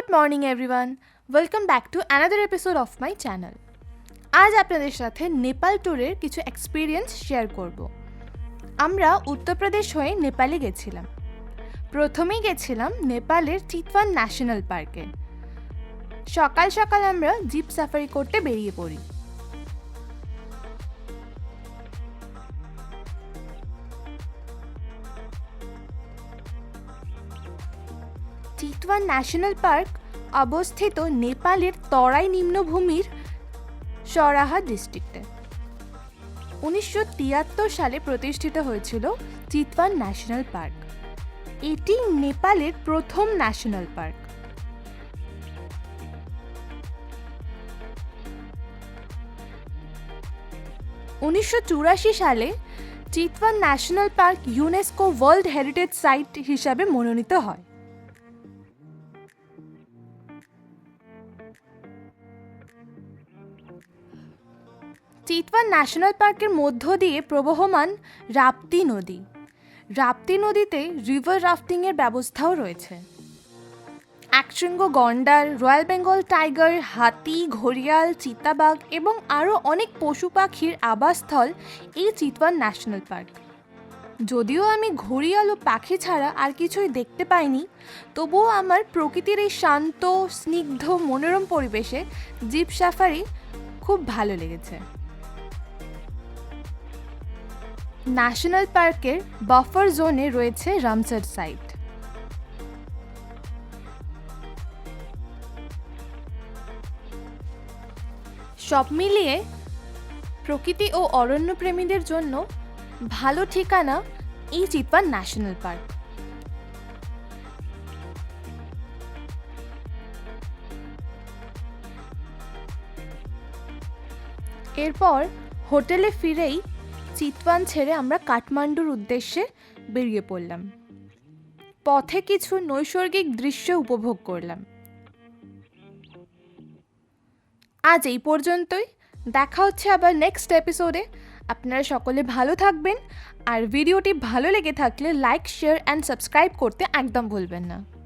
Good morning everyone, welcome back to another episode of my channel. আজ আপনাদের সাথে নেপাল ট্যুরের কিছু এক্সপিরিয়েন্স শেয়ার করব। আমরা উত্তরপ্রদেশ হয়ে নেপালে গেছিলাম। প্রথমেই গেছিলাম নেপালের চিতওয়ান ন্যাশনাল পার্কে। সকাল সকাল আমরা জিপ সাফারি করতে বেরিয়ে পড়ি। চিতওয়ান ন্যাশনাল পার্ক অবস্থিত নেপালের তরাই নিম্নভূমির সরাহা ডিস্ট্রিক্টে। 1973 সালে প্রতিষ্ঠিত হয়েছিল চিতওয়ান ন্যাশনাল পার্ক। এটি নেপালের প্রথম ন্যাশনাল পার্ক। সালে Chitwan national park UNESCO world heritage site হিসাবে মনোনীত হয়। চিতওয়ান ন্যাশনাল পার্কের মধ্য দিয়ে প্রবহমান রাপ্তি নদী। রাপ্তি নদীতে রিভার রাফটিংয়ের ব্যবস্থাও রয়েছে। একশৃঙ্গ গন্ডার, রয়্যাল বেঙ্গল টাইগার, হাতি, ঘড়িয়াল, চিতাবাঘ এবং আরও অনেক পশু পাখির আবাসস্থল এই চিতওয়ান ন্যাশনাল পার্ক। যদিও আমি ঘড়িয়াল ও পাখি ছাড়া আর কিছুই দেখতে পাইনি, তবুও আমার প্রকৃতির এই শান্ত, স্নিগ্ধ, মনোরম পরিবেশে জিপ সাফারি খুব ভালো লেগেছে। ন্যাশনাল পার্কের বাফার জোনে রয়েছে রামসার সাইট। সব মিলিয়ে প্রকৃতি ও অরণ্য প্রেমীদের জন্য ভালো ঠিকানা এই চিতওয়ান ন্যাশনাল পার্ক। এরপর হোটেলে ফিরেই চিতওয়ান ছেড়ে আমরা কাঠমান্ডুর উদ্দেশ্যে বেরিয়ে পড়লাম। পথে কিছু নৈসর্গিক দৃশ্য উপভোগ করলাম। আজ এই পর্যন্তই, দেখা হচ্ছে আবার নেক্সট এপিসোডে। আপনারা সকলে ভালো থাকবেন, আর ভিডিওটি ভালো লেগে থাকলে লাইক, শেয়ার অ্যান্ড সাবস্ক্রাইব করতে একদম ভুলবেন না।